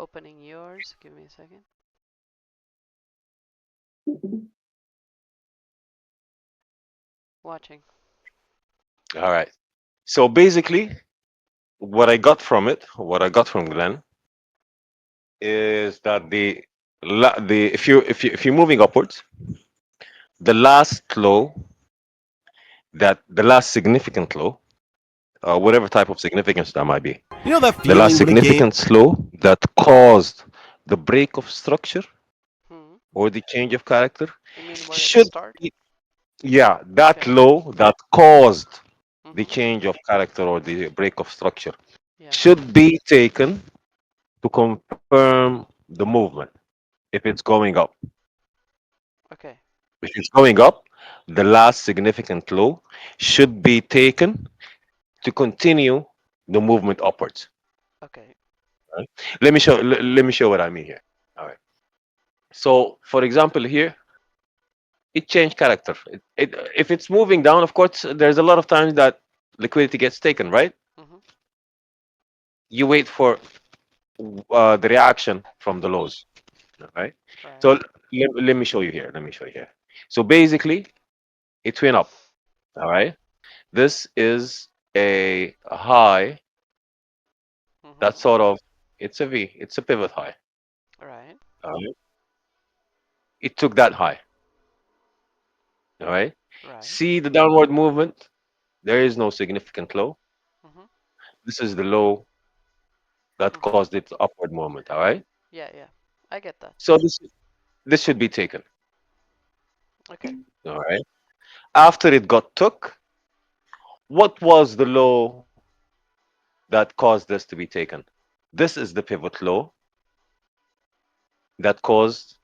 opening yours. Give me a second. Watching. All right. So basically, what I got from it, what I got from Glenn, is that the if you're moving upwards, the last low, that the last significant low, whatever type of significance that might be, You know that the last feeling when a game. significant low that caused the break of structure Hmm. or the change of character You mean where it should start? be, yeah, that Okay. low that caused the Mhm. change of character or the break of structure Yeah. should be taken to confirm the movement if it's going up. Okay. If it's going up, the last significant low should be taken to continue the movement upwards. Okay. Right? Let me show what I mean here. All right. So, for example, here it changed character. If it's moving down, of course, there's a lot of times that liquidity gets taken, right? Mhm. You wait for the reaction from the lows, right? So Right. let me show you here. Let me show you here. So basically, it went up. All right. This is a high that Mhm. sort of, it's a V. It's a pivot high. Right. All right. It took that high. All right. Right. See the downward movement. There is no significant low. Mhm. This is the low that Mhm. caused its upward movement. All right. Yeah. Yeah. I get that. So this should be taken. Okay. All right. After it got took, what was the low that caused this to be taken? This is the pivot low that caused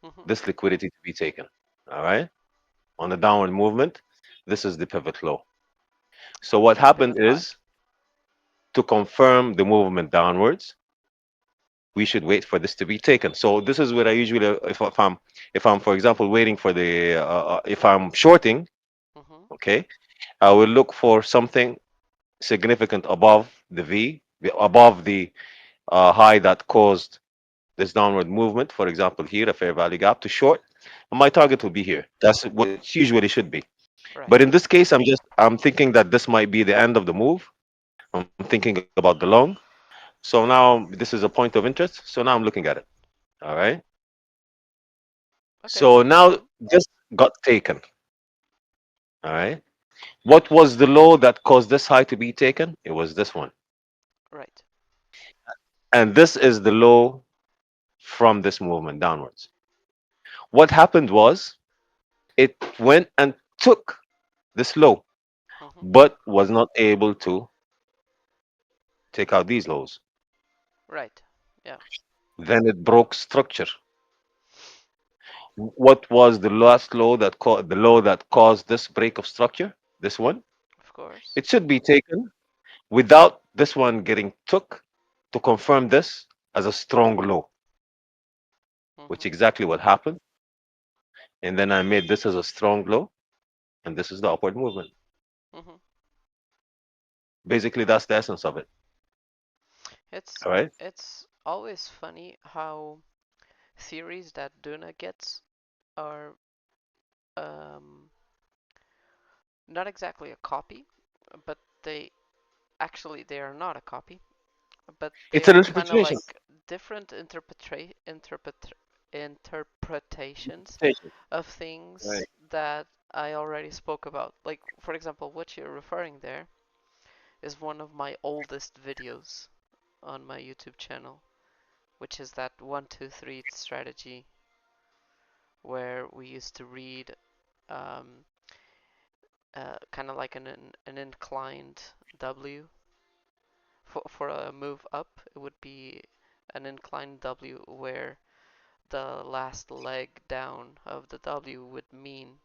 Mhm. this liquidity to be taken. All right. On the downward movement, this is the pivot low. So what And the happened pivot high. is, to confirm the movement downwards, we should wait for this to be taken. So this is where I usually, if I'm for example waiting for the if I'm shorting, Mhm. okay, I will look for something significant above the V, above the high that caused this downward movement. For example, here a fair value gap to short, and my target will be here. That's what it usually should be. But Right. in this case, I'm thinking that this might be the end of the move. I'm thinking about the long. So now this is a point of interest. So now I'm looking at it. All right. Okay. So now Mhm. this got taken. All right. What was the low that caused this high to be taken? It was this one. Right. And this is the low from this movement downwards. What happened was it went and took this low, Mhm. but was not able to take out these lows. Right. Yeah. Then it broke structure. What was the last low the low that caused this break of structure? This one. Of course. It should be taken without this one getting took to confirm this as a strong low, which Mhm. exactly what happened. And then I made this as a strong low, and this is the upward movement. Mhm. Basically, that's the essence of it. It's All right. it's always funny how theories that Duna gets are um not exactly a copy, but they are not a copy, but they It's an are kind of interpretation. like different interpretations Interpretation. of Right. things that I already spoke about. Like, for example, what you're referring there is one of my oldest videos on my YouTube channel, which is that 1, 2, 3 strategy where we used to read um, kind of like an inclined W. For a move up, it would be an inclined W where the last leg down of the W would mean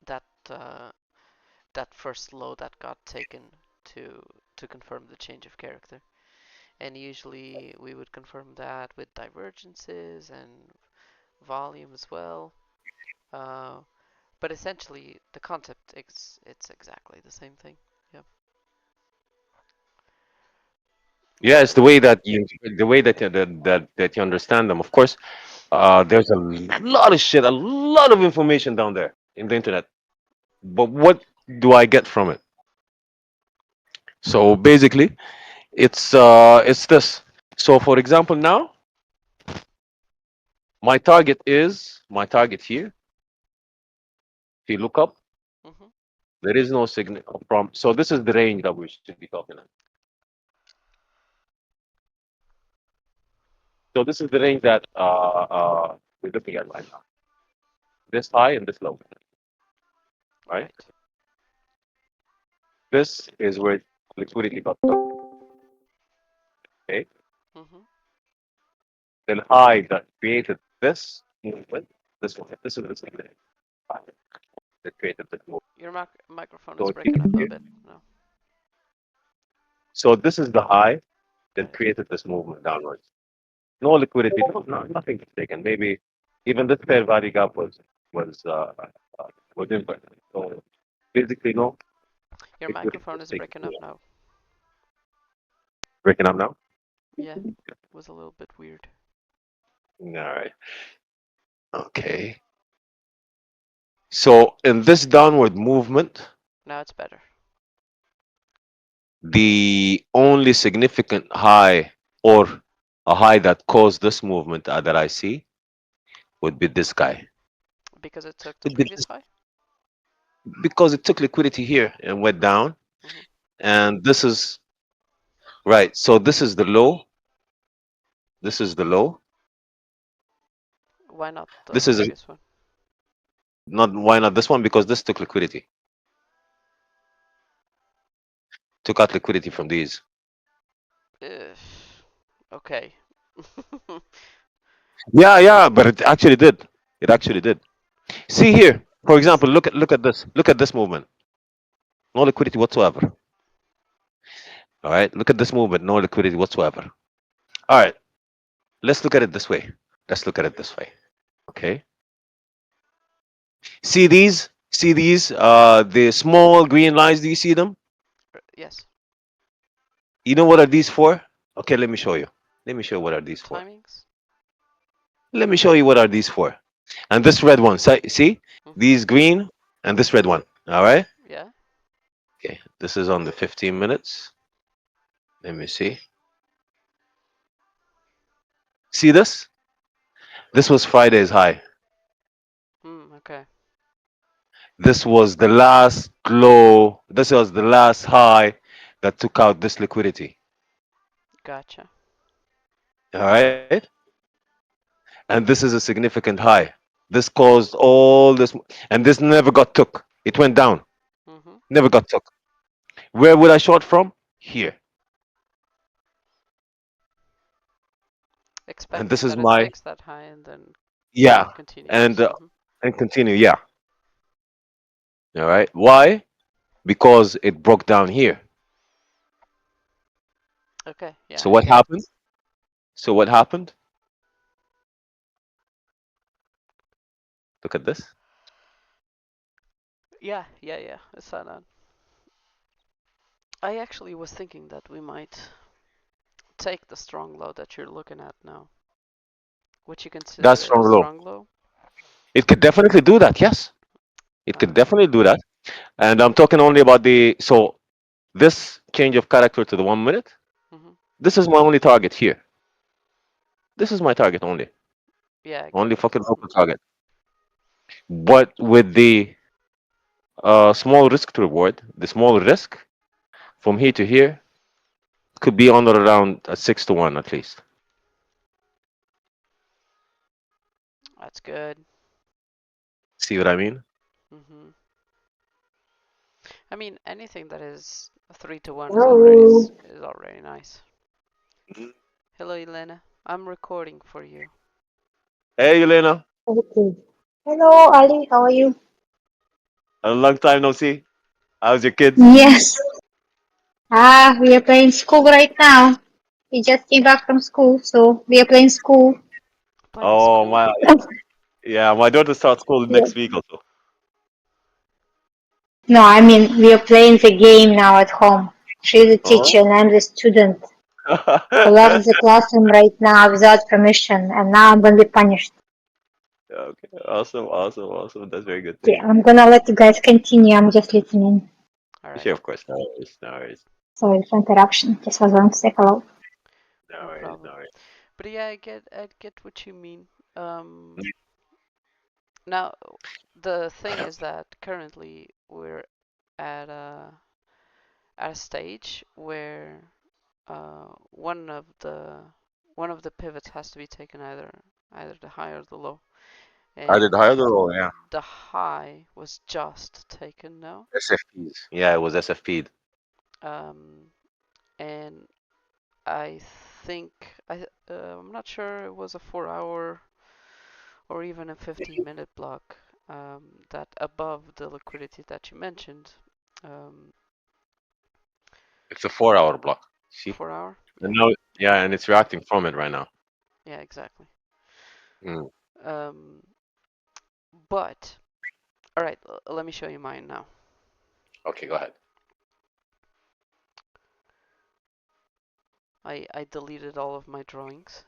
that that first low that got taken to to confirm the change of character. And usually we would confirm that with divergences and volume as well. Uh, but essentially, the concept it's exactly the same thing. Yeah. Yeah, Yeah, it's the way that you understand them. Of course, there's a lot of shit, a lot of information down there in the internet. But what do I get from it? So basically, it's this. So for example, now my target here. If you look up, hmm there is no signal from. So this is the range that we should be talking about. So this is the range that we're looking at right now. This high and this low, right? right. This is where liquidity got stuck. Okay. hmm Then high that created this movement. This one. This is the signal high that created this movement. Your microphone So is if you breaking up a here, bit now. so this is the high that created this movement downwards. No liquidity, nothing was taken. Maybe even this fair value gap was was inverted. So basically, no Your liquidity microphone was is taken. breaking up now. Breaking up now. Yeah, was a little bit weird. All right. Okay. So in this downward movement, Now it's better. the only significant high or a high that caused this movement that I see would be this guy. Because it took the Would be previous this high? because it took liquidity here and went down, hmm and this is right. So this is the low. This is the low. Why not the This is previous one? not why not this one because this took liquidity, took out liquidity from these. Ugh. Okay. Yeah, yeah, but it actually did. It actually did. See here, for example, look at this. Look at this movement. No liquidity whatsoever. All right. Look at this movement. No liquidity whatsoever. All right. Let's look at it this way. Let's look at it this way. Okay. See these? See these? The small green lines. Do you see them? Yes. You know what are these for? Okay, let me show you. Let me show you what are these for. Timings? Let me show you what are these for. And this red one. See? hmm These green and this red one. All right. Yeah. Okay. This is on the 15 minutes. Let me see. See this? This was Friday's high. Okay. This was the last low. This was the last high that took out this liquidity. Gotcha. All right. And this is a significant high. This caused all this, and this never got took. It went down, hmm never got took. Where would I short from? Here. And this Expecting is that it my, takes that high and then yeah, and continues. uh, and continue. Yeah. All right. Why? Because it broke down here. Okay. Yeah, So I what get it. happened? So what happened? Look at this. Yeah, yeah, yeah. It's that on. I actually was thinking that we might take the strong low that you're looking at now. Would you consider That's it a strong low. strong low? It could definitely do that. Yes, it could Okay. definitely do that. And I'm talking only about the so this change of character to the 1 minute. hmm This is my only target here. This is my target only. Yeah, I get Only it. fucking local target. But with the small risk to reward, the small risk from here to here could be on or around 6 to 1 at least. That's good. See what I mean? hmm I mean, anything that is 3 to 1 Hello. is already nice. Hello, Elena. I'm recording for you. Hey, Elena. Okay. Hello, Ali. How are you? A long time no see. How's your kids? Yes. We are playing school right now. We just came back from school, so we are playing school. Playing Oh school. my, yeah, my daughter starts school Yeah. next week also. No, I mean we are playing the game now at home. She's the teacher Oh, and I'm the student. I left the classroom right now without permission, and now I'm gonna be punished. Okay, awesome, awesome, awesome. That's very good to Okay, hear. I'm gonna let you guys continue. I'm just listening. All right, Sure, of course. No worries, no worries, Sorry for interruption. Just was going to say hello. no no worries, no problem. worries. But yeah, I get what you mean. Now the thing is that currently we're at a stage where one of the pivots has to be taken, either the high or the low, I did and higher the role, yeah. the high was just taken now. SFPs. Yeah, it was SFP'd. Um, and I think I'm not sure it was a 4 hour or even a 15-minute block that above the liquidity that you mentioned. Um, It's a 4 hour block. See? 4 hour? And Yeah, now, yeah, and it's reacting from it right now. yeah, exactly. Mm. Um, but all right, let me show you mine now. Okay, go ahead. I deleted all of my drawings,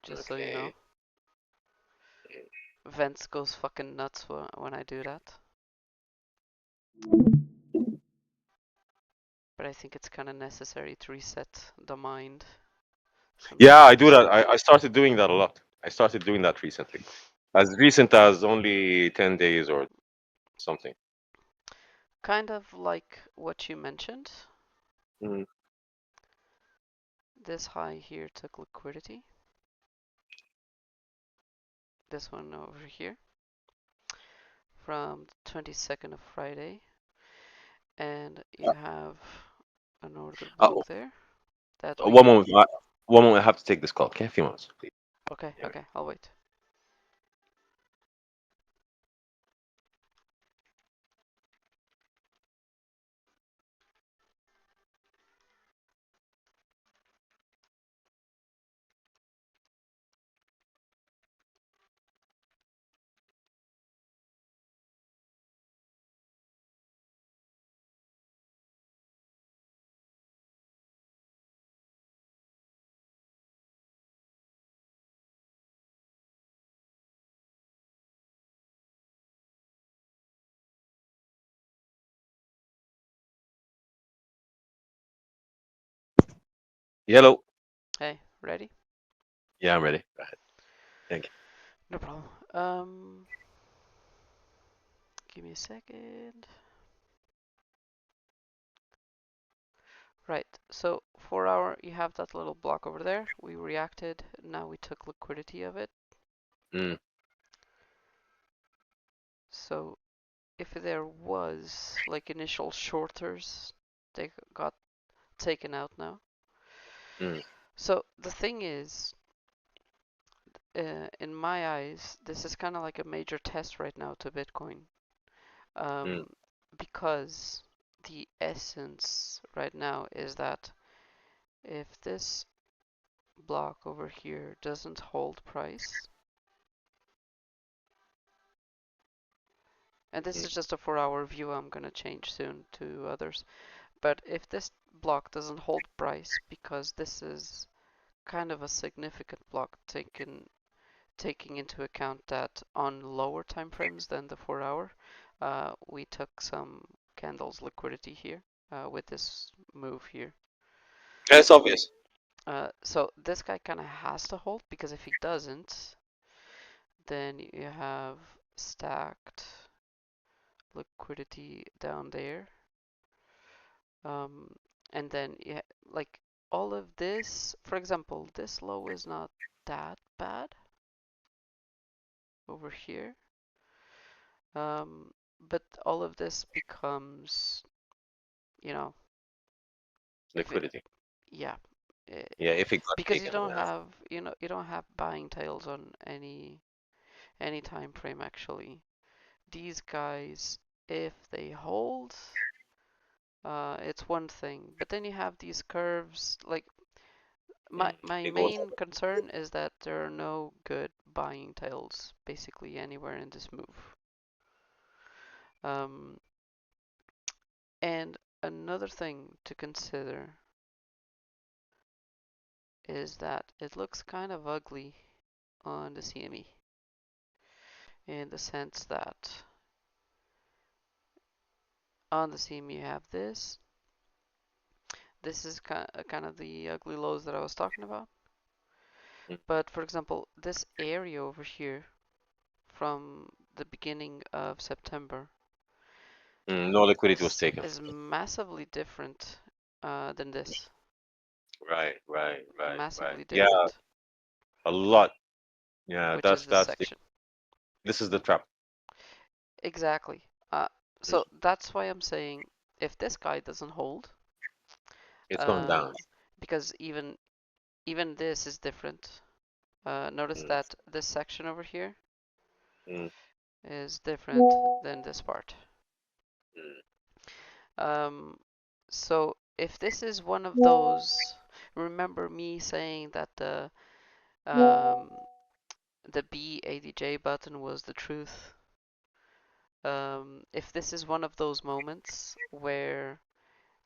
just so you know. Okay. Vents goes fucking nuts when I do that. But I think it's kind of necessary to reset the mind Yeah, I do sometimes. that. I started doing that a lot. I started doing that recently. As recent as only 10 days or something. Kind of like what you mentioned. Mm. This high here took liquidity. This one over here from the 22nd of Friday. And you have an order Oh, book there that one we. moment. One moment. I have to take this call. Okay, a few moments, please. Okay, Yeah. okay, I'll wait. Yellow. Hey, ready? Yeah, I'm ready. Go ahead. Thank you. No problem. Give me a second. Right, so 4 hour, you have that little block over there. We reacted, now we took liquidity of it. Mm. So if there was like initial shorters, they got taken out now. Mm. So the thing is, in my eyes, this is kind of like a major test right now to Bitcoin. Mm. Um, because the essence right now is that if this block over here doesn't hold price, and this Mm. is just a 4 hour view, I'm gonna change soon to others, but if this block doesn't hold price, because this is kind of a significant block taking into account that on lower time frames than the 4 hour, we took some candles liquidity here with this move here. That's obvious. So this guy kind of has to hold, because if he doesn't, then you have stacked liquidity down there. Um, and then yeah, like all of this, for example, this low is not that bad over here. But all of this becomes, you know, if it, Liquidity. yeah, eh, Yeah, if it got because you taken. don't Yeah. have, you don't have buying tails on any time frame actually. These guys, if they hold, it's one thing, but then you have these curves. Like my Mm. my It goes. main concern is that there are no good buying tails basically anywhere in this move. Um, and another thing to consider is that it looks kind of ugly on the CME in the sense that on the CME you have this. This is kind of the ugly lows that I was talking about. But for example, this area over here from the beginning of September No liquidity was taken. is massively different than this. Right. Massively Yeah, different, a lot. Yeah, which is this that's section. this is the trap. Exactly. So that's why I'm saying if this guy doesn't hold, It's going down. because even this is different. Notice Mm. that this section over here Mm. is different than this part. So if this is one of those, remember me saying that the BADJ button was the truth. If this is one of those moments where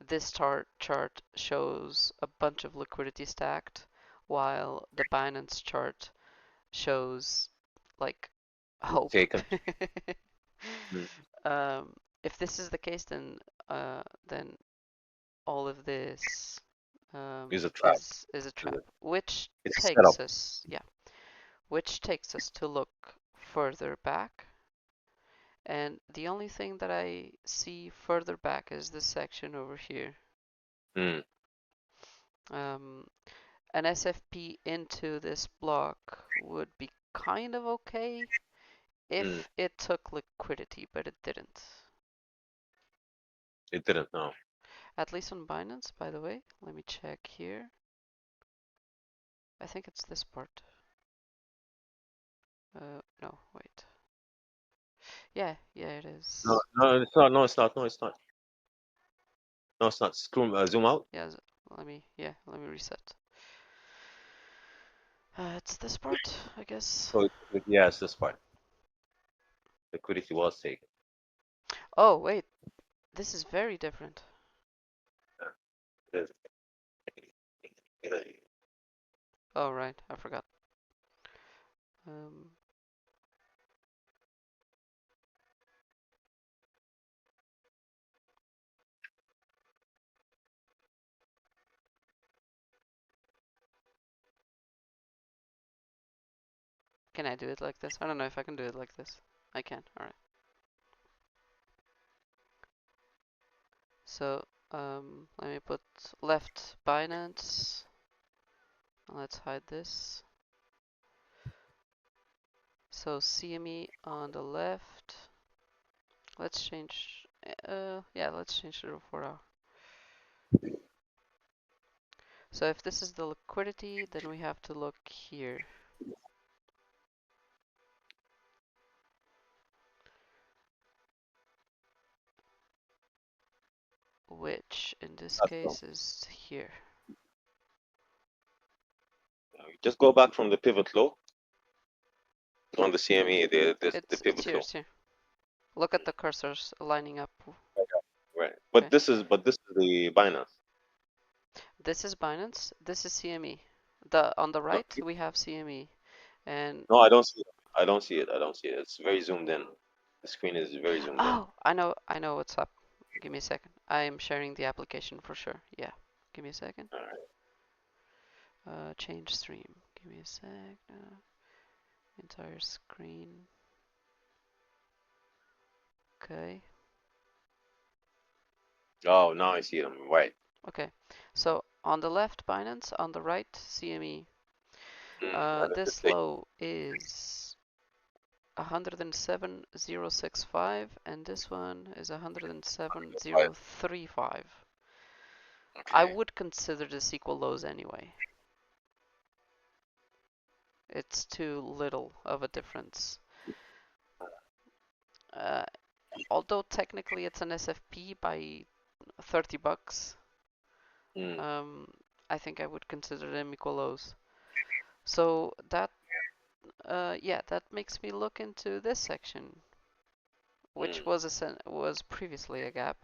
this chart shows a bunch of liquidity stacked, while the Binance chart shows like hope. Taken. If this is the case, then all of this Is a trap. is a trap, which It's a takes setup. us to look further back. And the only thing that I see further back is this section over here. An SFP into this block would be kind of okay if it took liquidity, but it didn't. It didn't, no. At least on Binance, by the way. Let me check here. I think it's this part. No, wait. Yeah, it is. No, it's not. No, it's not. No, it's not. No, it's not. Zoom out. Yeah, let me reset. It's this part, I guess. So yeah, it's this part. Liquidity was taken. Oh, wait. This is very different. Oh, right. I forgot. Can I do it like this? I don't know if I can do it like this. I can. All right. So, let me put left Binance. Let's hide this. So CME on the left. Let's change. Yeah, let's change to 4-hour. So if this is the liquidity, then we have to look here. Which in this case is here. Just go back from the pivot low on the CME. The pivot It's here, low. it's here. Look at the cursors lining up. Right. But Okay. this is the Binance. This is Binance. This is CME. On the right we have CME, and no, I don't see it. I don't see it. It's very zoomed in. The screen is very zoomed in. Oh, I know what's up. Give me a second. I am sharing the application for sure. Yeah. Give me a second. All right. Change stream. Give me a sec. Entire screen. Okay. Oh, now I see them. Right. Okay. So on the left Binance, on the right CME. This low is 107.065 and this one is 107.035. Okay. I would consider this equal lows anyway. It's too little of a difference. Although technically it's an SFP by 30 bucks, I think I would consider them equal lows. So that, yeah, that makes me look into this section, which was previously a gap.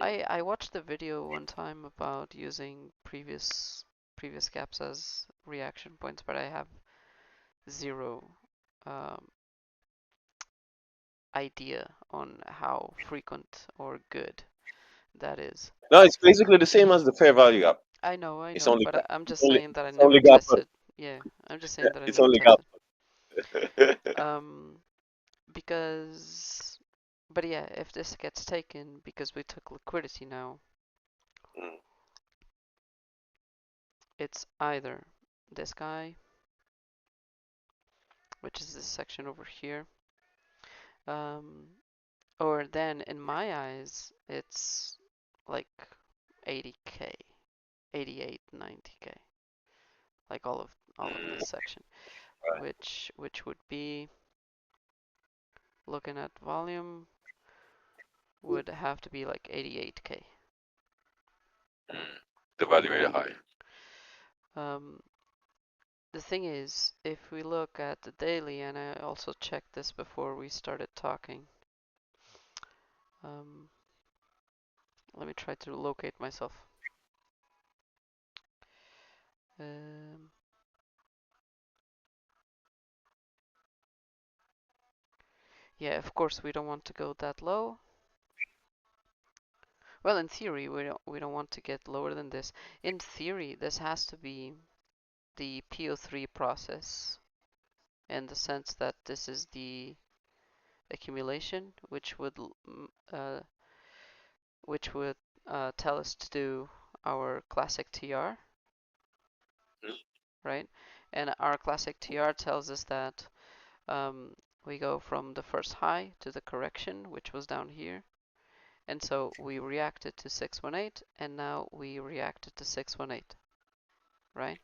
I watched a video one time about using previous previous gaps as reaction points, but I have zero idea on how frequent or good that is. No, it's basically the same as the fair value gap. I know, It's only but gap. I'm just Only saying that I it's never only gap. tested. Yeah, I'm just saying that I It's never only gap. tested. Because, but yeah, if this gets taken because we took liquidity now, Mm. it's either this guy, which is this section over here, or then in my eyes, it's like 80k, 88, 90k, like all of this section, Right. which would be, looking at volume, would have to be like 88k. The value very high. The thing is, if we look at the daily, and I also checked this before we started talking. Let me try to locate myself. Yeah, of course we don't want to go that low. Well, in theory, we don't want to get lower than this. In theory, this has to be the PO3 process, in the sense that this is the accumulation, which would tell us to do our classic TR, right? And our classic TR tells us that we go from the first high to the correction, which was down here. And so we reacted to 618, and now we reacted to 618, right?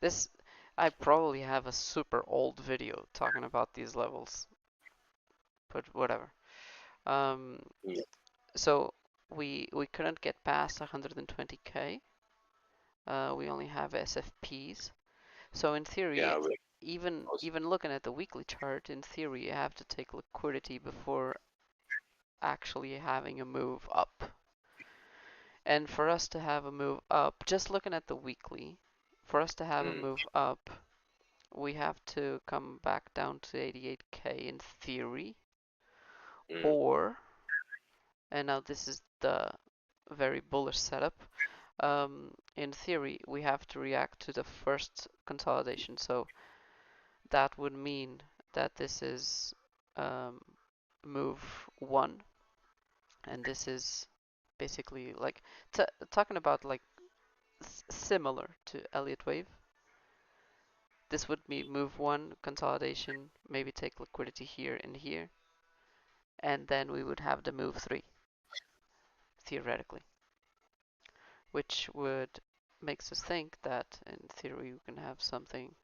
This, I probably have a super old video talking about these levels, but whatever. So we couldn't get past 120k. We only have SFPs. So in theory, Yeah, even looking at the weekly chart, in theory, you have to take liquidity before actually having a move up. And for us to have a move up, just looking at the weekly, for us to have a move up, we have to come back down to 88k in theory. Or, and now this is the very bullish setup, in theory, we have to react to the first consolidation. So that would mean that this is move 1, and this is basically like talking about like similar to Elliott wave. This would be move 1 consolidation, maybe take liquidity here and here, and then we would have the move 3 theoretically, which would makes us think that in theory we can have something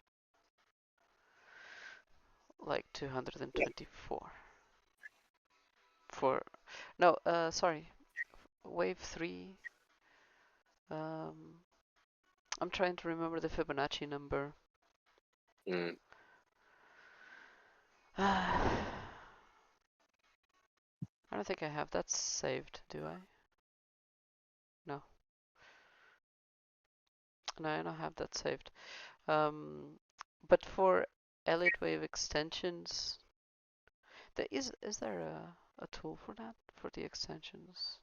like 224 for no sorry, wave 3. I'm trying to remember the Fibonacci number. I don't think I have that saved, do I? No. No, I don't have that saved. But for Elliott wave extensions, is there a tool for that, for the extensions?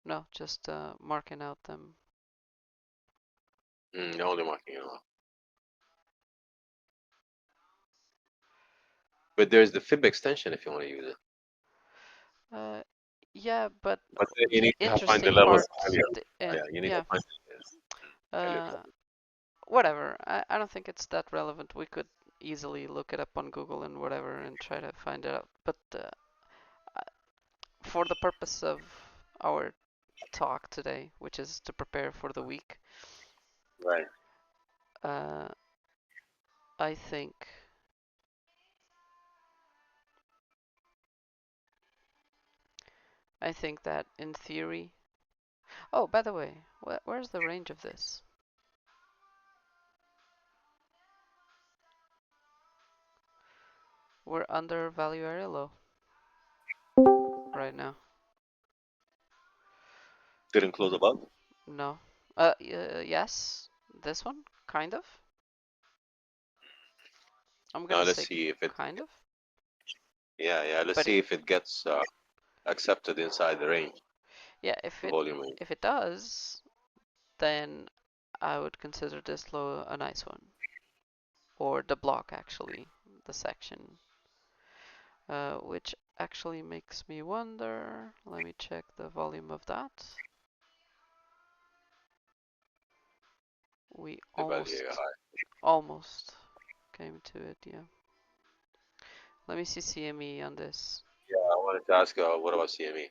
No, just marking out them. Only marking it off. But there's the fib extension if you want to use it. Yeah, but you need to find the interesting levels. part. You need to find whatever. I don't think it's that relevant. We could easily look it up on Google and whatever and try to find it out. But for the purpose of our talk today, which is to prepare for the week, right? I think that in theory. Oh, by the way, where's the range of this? We're under value area low right now. Didn't close above? No, Yes, this one, kind of. I'm Now gonna let's say see if it. kind of, Yeah. Let's but see if it gets accepted inside the range, yeah, the volume range. if it does, then I would consider this low a nice one, or the block actually, the section, which actually makes me wonder. Let me check the volume of that. We The value high. almost came to it, yeah. Let me see CME on this. Yeah, I wanted to ask, what about CME?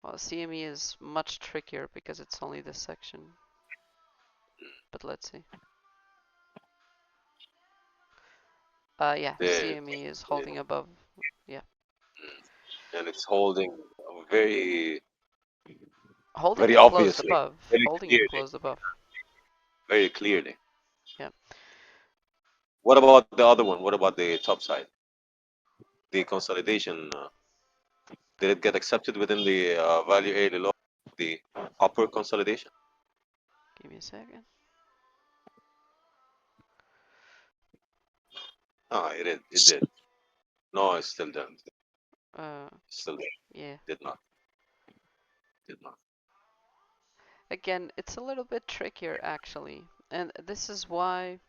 Well, CME is much trickier because it's only this section. But let's see. Yeah, The, CME is holding above. Yeah, and it's holding very, holding very and closed obviously, above. very Holding and clearly, closed above. very clearly. Yeah. What about the other one? What about the top side? The consolidation, did it get accepted within the value area law, the upper consolidation? Give me a second. Ah, it did. It did. No, it still didn't. Still Yeah. did not. Did not. Again, it's a little bit trickier actually, and this is why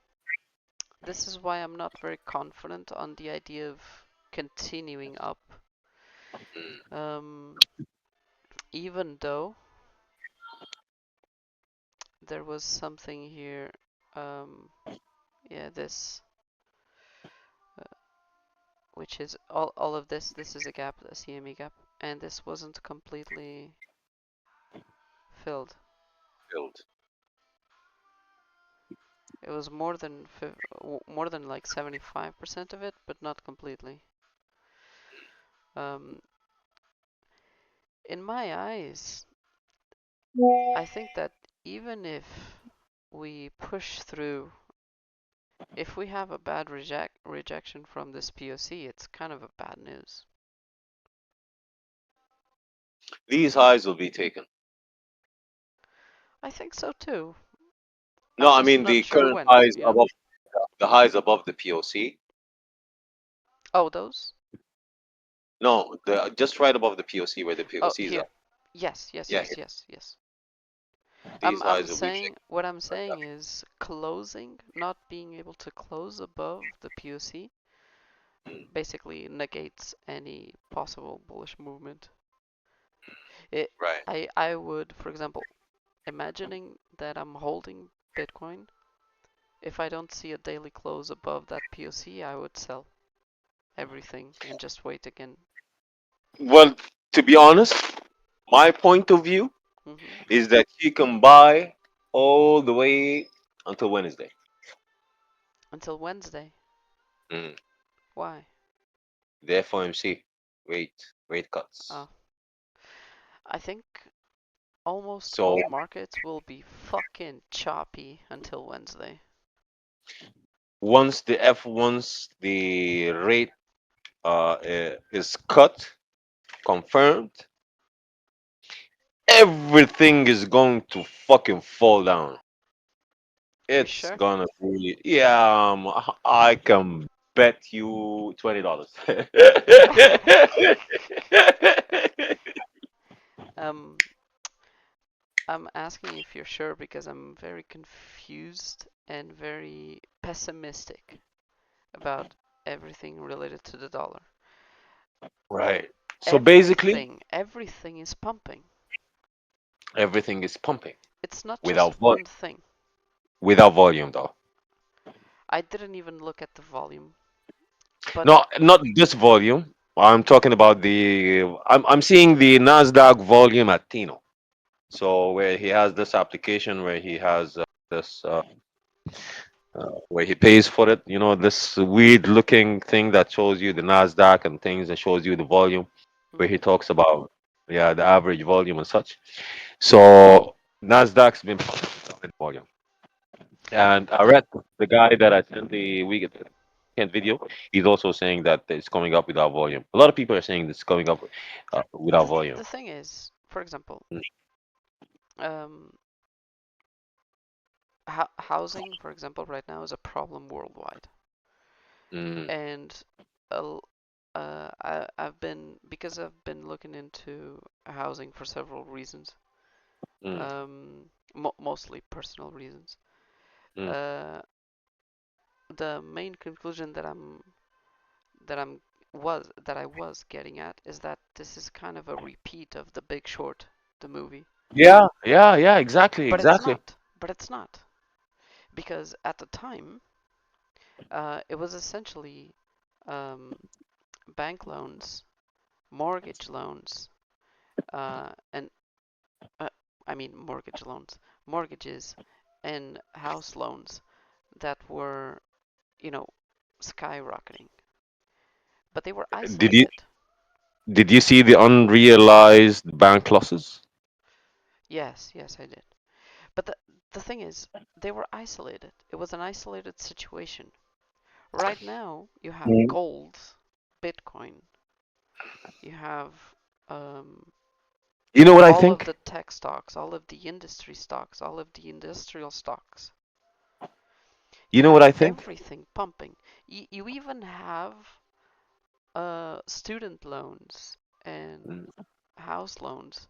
I'm not very confident on the idea of continuing up. Even though there was something here. Yeah, this, which is all of this. This is a gap, a CME gap, and this wasn't completely filled. Filled. It was more than like 75% of it, but not completely. In my eyes, I think that even if we push through, if we have a bad rejection from this POC, it's kind of a bad news. These highs will be taken. I think so too. No, I'm I just mean not the sure current when. highs Yeah. above the highs above the POC. Oh, those? No, the just right above the POC where the Oh, POCs here. are. Yes. Yeah, these I'm highs will be saying taken. what I'm saying is closing, not being able to close above the POC basically negates any possible bullish movement. Right. I would, for example, imagining that I'm holding Bitcoin, if I don't see a daily close above that POC, I would sell everything and just wait again. Well, to be honest, my point of view is that you can buy all the way until Wednesday. Until Wednesday. Mm. Why? The FOMC rate cuts. Oh. I think almost So all markets will be fucking choppy until Wednesday. once the rate is cut, confirmed, everything is going to fucking fall down. Are you It's sure? gonna be, yeah. I can bet you $20. Um, I'm asking if you're sure because I'm very confused and very pessimistic about everything related to the dollar. Right. So basically, Everything is pumping. everything is pumping It's not just without one thing. without volume though. I didn't even look at the volume, but No, not this volume. I'm talking about I'm seeing the Nasdaq volume at Tino. So where he has this application where he has this where he pays for it. You know, this weird looking thing that shows you the Nasdaq and things and shows you the volume, where he talks about, yeah, the average volume and such. So Nasdaq's been in volume, and I read the guy that I sent the weekend video. He's also saying that it's coming up without volume. A lot of people are saying it's coming up without volume. the thing is, for example, Mm. um, housing, for example, right now is a problem worldwide, Mm, and I've been because I've been looking into housing for several reasons, mm, mostly personal reasons. mm. Uh, the main conclusion that I'm that I was getting at is that this is kind of a repeat of The Big Short, the movie. Yeah, yeah, yeah, exactly, But it's exactly. not. But it's not. Because at the time, it was essentially um, bank loans, mortgage loans, and uh, I mean mortgages, and house loans that were, you know, skyrocketing. But they were Did you isolated. did you see the unrealized bank losses? Yes, yes, I did. But the thing is, they were isolated. It was an isolated situation. Right now, you have Mm. gold, Bitcoin, you have um, You know what I all of think? the tech stocks, all of the industry stocks, all of the industrial stocks. You You know what have I think? everything pumping. You even have student loans and Mm. house loans.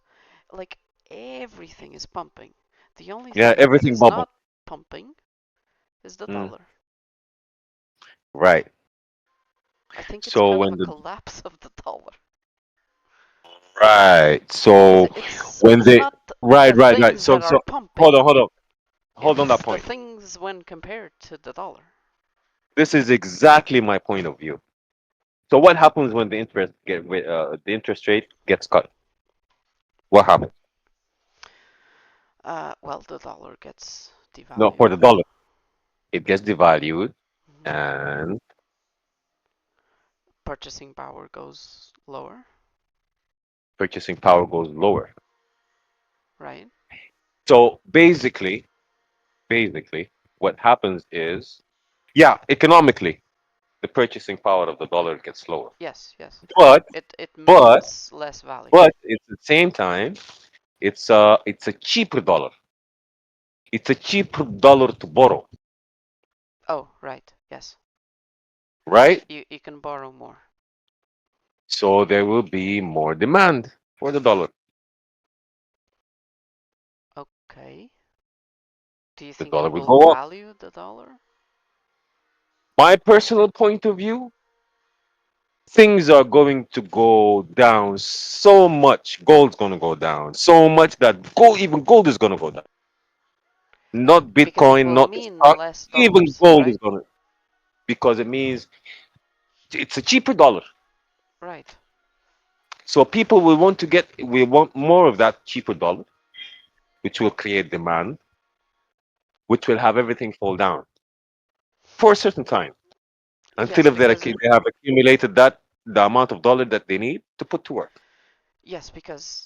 Like everything is pumping. The only Yeah, thing that everything is bubble. not pumping is the Mm. dollar. Right. I think it's So kind of when a the collapse of the dollar. right. Because So when it's they not right, the right, right. things So that are so hold on, pumping, hold on. Hold on it's that the point. things when compared to the dollar. This is exactly my point of view. So what happens when the interest rate gets cut? What happens? Well, the dollar gets No, for devalued. the dollar, it gets devalued Mhm. and Purchasing power goes lower, purchasing power goes lower. right? So basically, what happens is, yeah, economically, the purchasing power of the dollar gets lower. Yes, yes. But It but means less value. but at the same time, it's a cheaper dollar. It's a cheaper dollar to borrow, Oh, right. Yes. right? You can borrow more. So there will be more demand for the dollar. Okay. Do you The think dollar it will will go up. value the dollar? My personal point of view, things are going to go down so much. Gold's going to go down so much that even gold is going to go down. Not Because it Bitcoin, will not the mean stock, less even dollars, gold is right? going to, because it means it's a cheaper dollar. Right. So people will want more of that cheaper dollar, which will create demand, which will have everything fall down for a certain time until Yes, if because they have accumulated the amount of dollar that they need to put to work. yes, because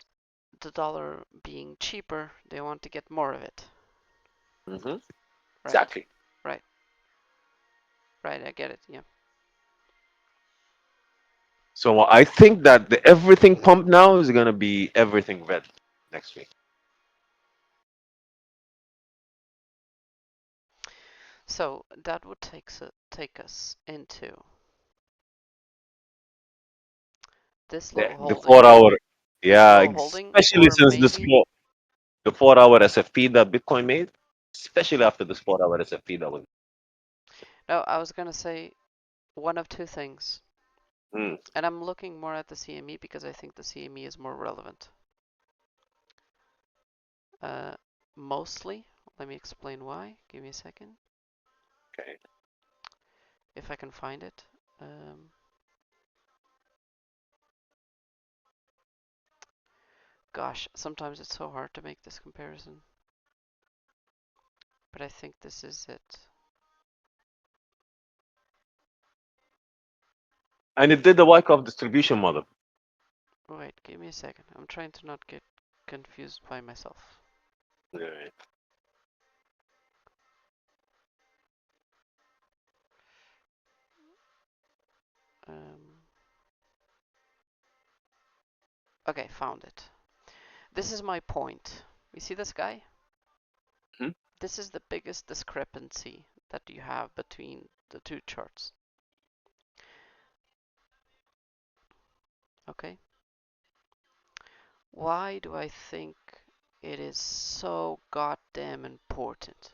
the dollar being cheaper, they want to get more of it. Hmm. Right. Exactly. Right. Right. I get it. Yeah. So I think that the everything pump now is gonna be everything red next week. So that would take us into this low The holding, 4 hour, this yeah, low holding, especially or since maybe the 4 hour SFP that Bitcoin made, especially after this 4 hour SFP that was. no, I was gonna say one of two things, Mm, and I'm looking more at the CME because I think the CME is more relevant. Uh, Mostly, let me explain why. Give me a second, okay. if I can find it. Um, Gosh, sometimes it's so hard to make this comparison, but I think this is it. And it did the Wyckoff distribution model. Wait, give me a second. I'm trying to not get confused by myself. Right. Um, okay, found it. This is my point. You see this guy? Hmm? This is the biggest discrepancy that you have between the two charts. Okay? Why do I think it is so goddamn important?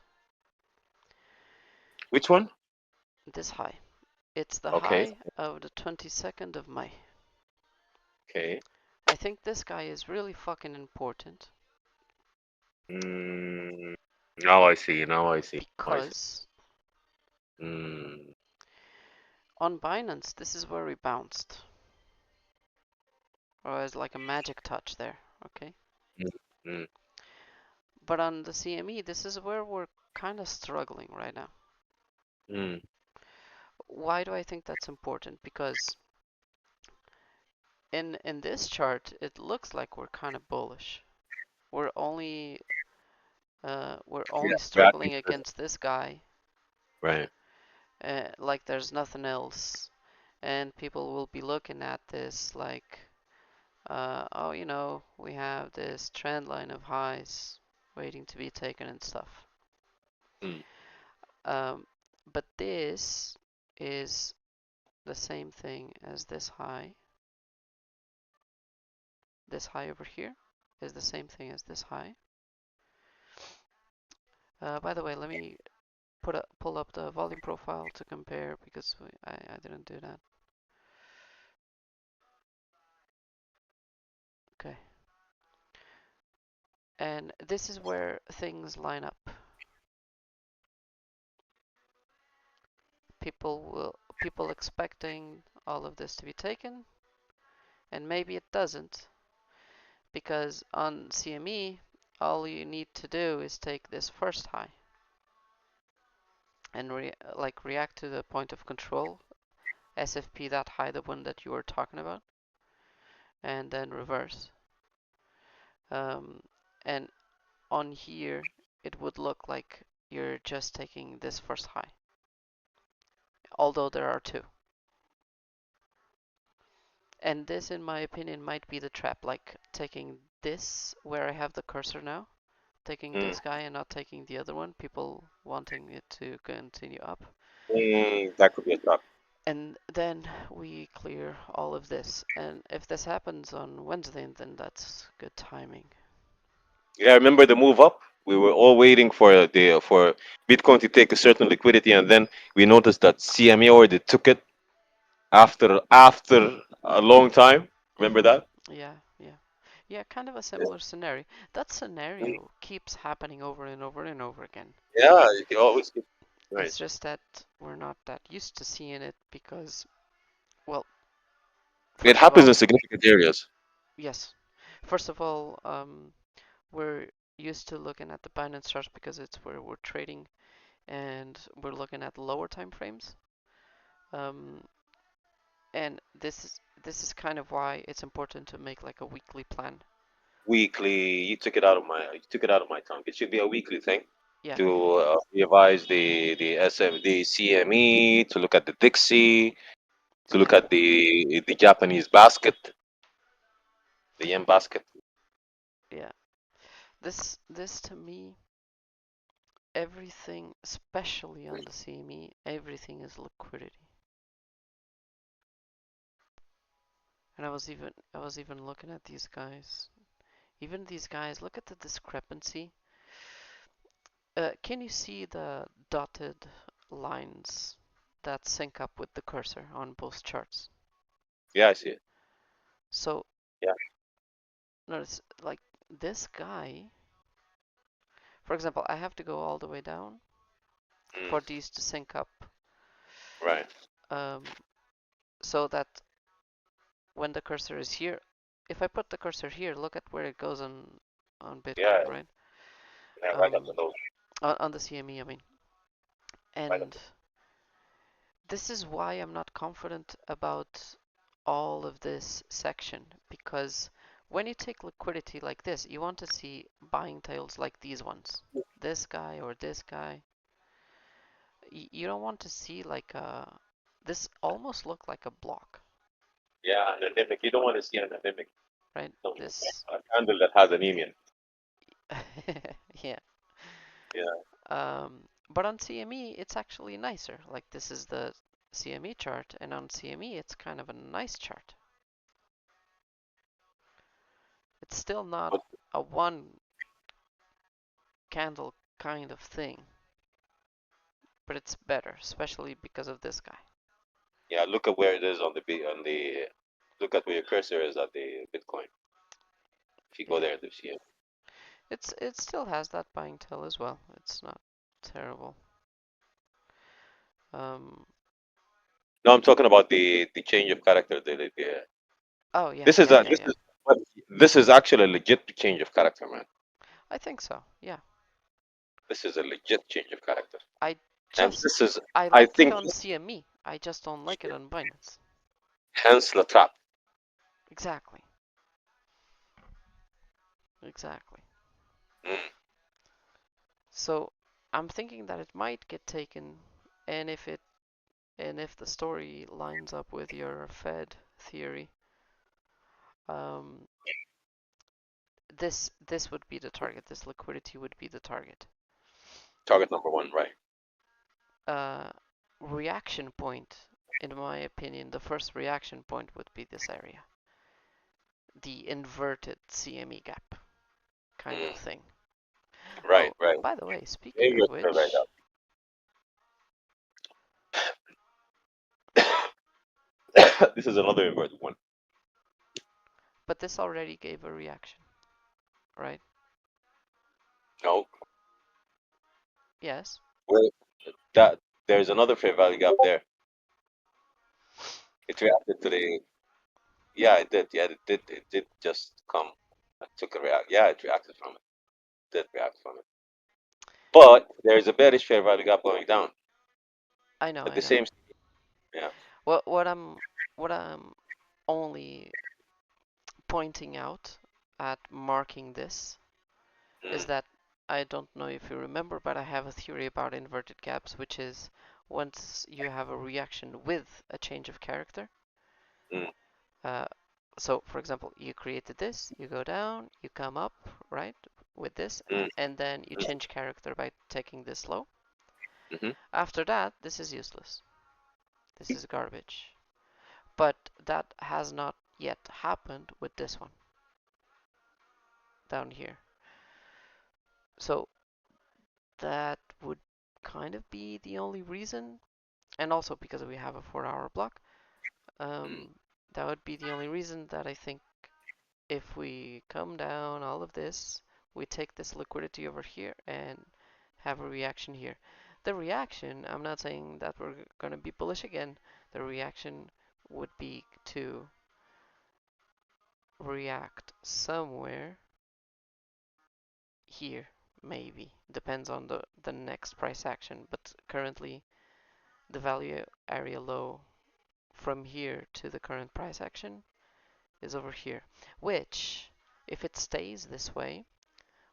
Which one? This high. It's the Okay. high of the 22nd of May. Okay. I think this guy is really fucking important Mm, now I see. Now I see. Now I see. because Mm, on Binance, this is where we bounced. Or as like a magic touch there, okay? mm, mm, But on the CME, this is where we're kind of struggling right now. mm. Why do I think that's important? Because in this chart, it looks like we're kind of bullish. We're only Yeah. Reacting struggling to this. against this guy, Right. like there's nothing else, and people will be looking at this like, oh, you know, we have this trend line of highs waiting to be taken and stuff. Mm. Um, but this is the same thing as this high. This high over here is the same thing as this high. By the way, let me pull up the volume profile to compare because I didn't do that. Okay. And this is where things line up. People expecting all of this to be taken, and maybe it doesn't, because on CME, all you need to do is take this first high and react to the point of control, SFP that high, the one that you were talking about, and then reverse. And on here, it would look like you're just taking this first high, although there are two. And this, in my opinion, might be the trap, like taking this where I have the cursor now, taking Mm. this guy and not taking the other one, people wanting it to continue up. That could be a trap. And then we clear all of this. And if this happens on Wednesday, then that's good timing. Yeah, remember the move up? We were all waiting for Bitcoin to take a certain liquidity, and then we noticed that CME already took it after a long time. Remember that? Yeah, yeah. Yeah, kind of a similar scenario. That scenario keeps happening over and over and over again. Yeah, you always keep right. It's just that we're not that used to seeing it because, well, It first of happens in all, significant areas. yes. First of all, we're used to looking at the Binance charts because it's where we're trading and we're looking at lower time frames. Um, and this is kind of why it's important to make like a weekly plan. Weekly, you took it out of my tongue. It should be a weekly thing Yeah, to revise the CME, to look at the Dixie, to look yeah, at the Japanese basket, the yen basket. yeah. This to me, everything, especially on the CME, everything is liquidity. And I was even looking at these guys. Even these guys, look at the discrepancy. Can you see the dotted lines that sync up with the cursor on both charts? Yeah, I see it. So Yeah. notice, like this guy, for example, I have to go all the way down Mm, for these to sync up, right. um, so that when the cursor is here, if I put the cursor here, look at where it goes on Yeah, Bitcoin, right? yeah, right at the Um, nose. on the CME, I mean. Right at And this is why I'm not confident about all of this section, because when you take liquidity like this, you want to see buying tails like these ones. This guy or this guy. You don't want to see like this almost look like a block, Yeah, anemic. You don't want to see an anemic. right? No, This, a candle that has anemia. Yeah. Yeah. But on CME, it's actually nicer. Like this is the CME chart, and on CME, it's kind of a nice chart. It's still not But a one candle kind of thing, but it's better, especially because of this guy. yeah, look at where it is on the look at where your cursor is at the Bitcoin. If you go Yeah, there to see it. it still has that buying tail as well. It's not terrible. Um, No, I'm talking about the change of character. oh yeah, This is yeah, a yeah, this yeah. is but this is actually a legit change of character, man. I think so. Yeah. This is a legit change of character, I and just this is, I I like it think, on CME. I just don't like it on Binance. hence the trap. Exactly. Exactly. Mm. So I'm thinking that it might get taken, and if the story lines up with your Fed theory, um, this would be the target. This liquidity would be the target. Target number one, right? Uh, Reaction point, in my opinion, the first reaction point would be this area, the inverted CME gap kind of Mm. thing. Right, Oh, right. by the way, speaking Very of good, right which, up. This is another inverted one. but this already gave a reaction, right? No, Yes. well, that there's another fair value gap there. It reacted to the, yeah, it did. Yeah, it did just come. It took a react. Yeah, it reacted from it. Did react from it. But there's a bearish fair value gap going down I know, at I the know. same. Yeah. What I'm only pointing out at marking this is Mm, that I don't know if you remember, but I have a theory about inverted gaps, which is once you have a reaction with a change of character. mm, Uh, so, for example, you created this, you go down, you come up, right, with this, mm, and then you mm, change character by taking this low. mhm. After that, this is useless. This is garbage. But that has not yet happened with this one down here. So that would kind of be the only reason, and also because we have a 4-hour block, Mm. that would be the only reason that I think if we come down all of this, we take this liquidity over here and have a reaction here. The reaction, I'm not saying that we're going to be bullish again. The reaction would be to react somewhere here, maybe. Depends on the next price action, but currently the value area low from here to the current price action is over here, which, if it stays this way,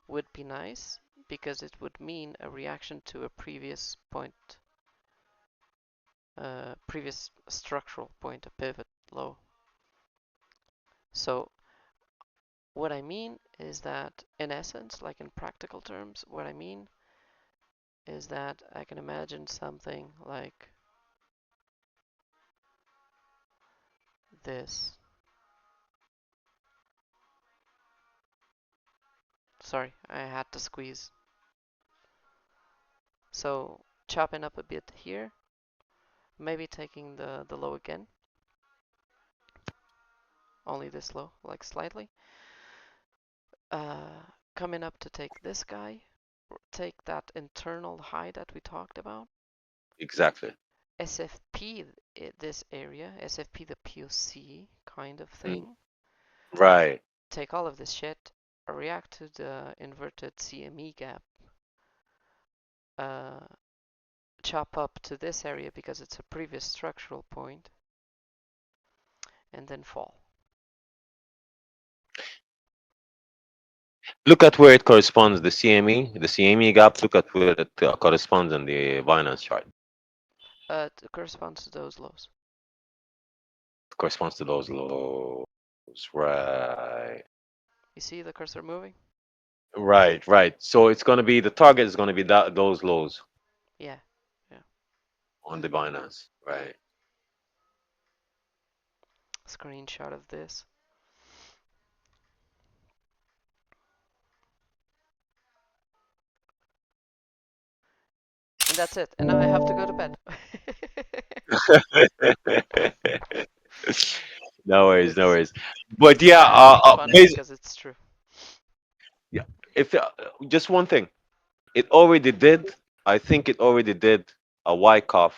would be nice because it would mean a reaction to a previous point, previous structural point, a pivot low. So what I mean is that, in essence, like in practical terms, what I mean is that I can imagine something like this. Sorry, I had to squeeze. So chopping up a bit here, maybe taking the low again, only this low, like slightly. Coming up to take this guy, take that internal high that we talked about, Exactly. SFP this area, SFP the POC kind of Mm. thing, Right. take all of this shit, react to the inverted CME gap, uh, chop up to this area because it's a previous structural point, and then fall. Look at where it corresponds. The CME gap. Look at where it corresponds in the Binance chart. It corresponds to those lows. It corresponds to those lows. Right. You see the cursor moving? Right, right. So it's gonna be the target is gonna be those lows Yeah. on the Binance. Right. Screenshot of this. And that's it. And now I have to go to bed. No worries, no It's worries. But yeah, it's funny because it's true. yeah. If just one thing, it already did. I think it already did a Wyckoff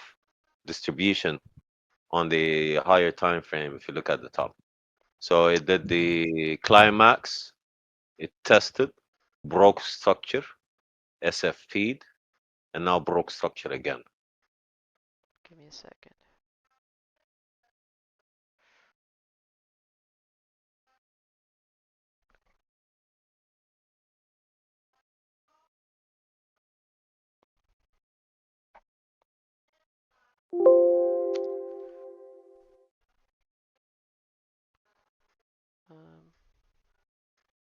distribution on the higher time frame. If you look at the top, so it did the climax. It tested, broke structure, SF feed, and now broke structure again. Give me a second.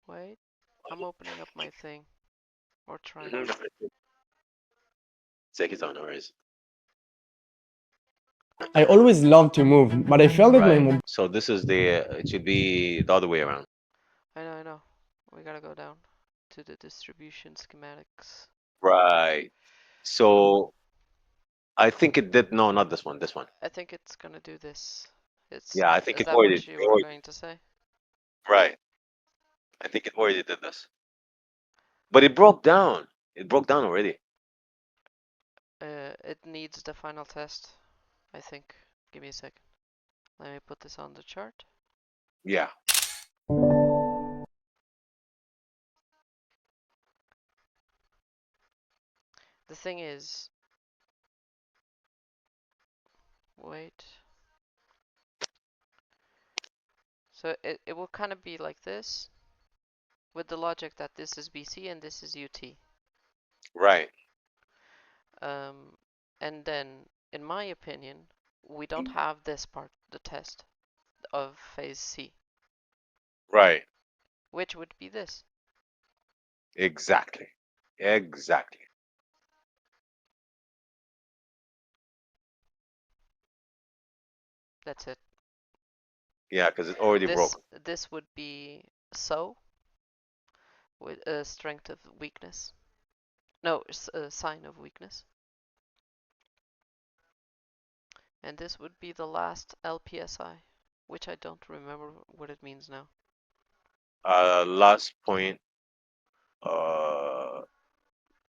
Wait. I'm opening up my thing. Or trying to. Take it on, no worries. I always love to move, but I felt that my Right. So this is the. It should be the other way around. I know. We gotta go down to the distribution schematics. Right. So I think it did. No, not this one. This one. I think it's gonna do this. Yeah, I think Is it that already. what you were going to say? Right. I think it already did this. But it broke down. It broke down already. It needs the final test, I think. Give me a second. Let me put this on the chart. Yeah. The thing is, wait. So it will kind of be like this, with the logic that this is BC and this is UT. Right. And then, in my opinion, we don't have this part, the test of phase C, Right. which would be this. Exactly. Exactly. That's it. Yeah, because it already broke. This would be so with a strength of weakness. No, a sign of weakness. And this would be the last LPSI, which I don't remember what it means now. Last point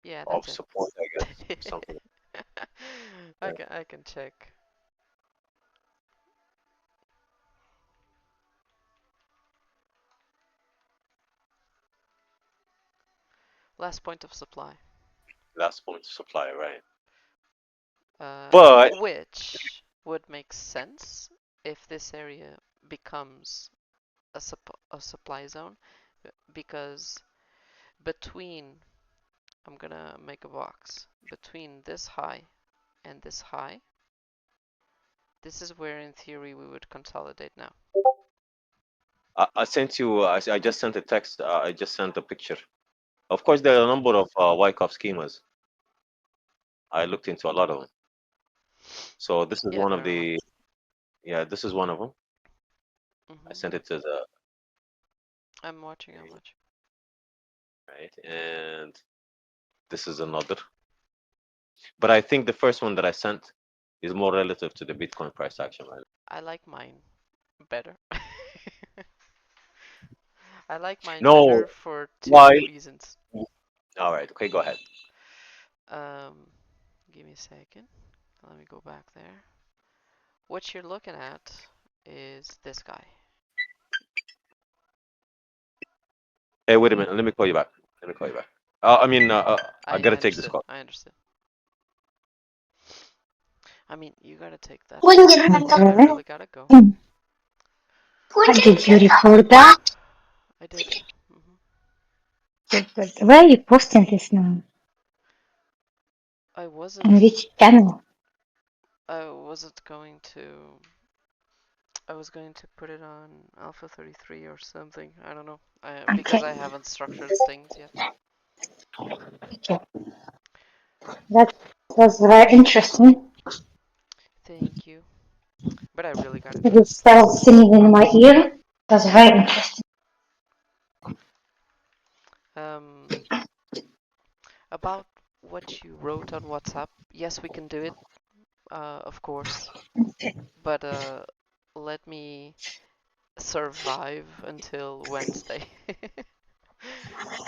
Yeah, of that's it. support, I guess. Something. I can check. Last point of supply. Last point of supply, right? Uh, But which would make sense if this area becomes a supply zone, because between, I'm gonna make a box, between this high and this high, this is where in theory we would consolidate now. I sent you. I just sent a text. I just sent a picture. Of course, there are a number of Wyckoff schemas. I looked into a lot of them. So this is Yeah, one there of are a lot. the. Yeah, this is one of them. I sent it to the I'm watching. right, and this is another. But I think the first one that I sent is more relative to the Bitcoin price action right I like mine better. I like mine No, better for two why? reasons. All right, okay, go ahead. Give me a second. Let me go back there. What you're looking at is this guy. Hey, wait a minute. Let me call you back. Let me call you back. I gotta take this understood. call. I understood. I mean, you gotta take that When call, did but I really gotta go. Did you record that? I did. Good. Where are you posting this now? I On wasn't. which channel? I wasn't going to I was going to put it on Alpha 33 or something. I don't know. Okay. Because I haven't structured things yet. Okay. That was very interesting. Thank you. But I really gotta go. You started singing in my ear. It was very interesting. Um, about what you wrote on WhatsApp. Yes, we can do it. Of course. Okay. But let me survive until Wednesday.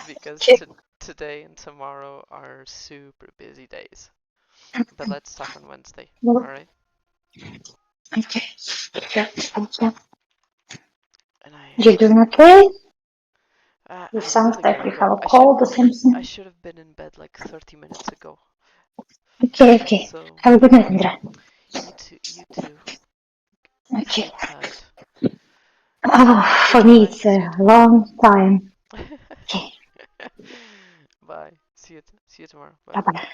Because Okay. today and tomorrow are super busy days. But let's talk on Wednesday. Well, Alright? okay. Sure. Thank you. And You doing okay? You I sound really like gotta you have go. a cold or I something. should have been in bed like 30 minutes ago. Okay, okay. So Have a good night, Indra. you too. You too. Okay. Sleep tight. Oh, for me, Bye, it's a sweetheart. long time. Okay. Bye. See you tomorrow. Bye. Bye bye.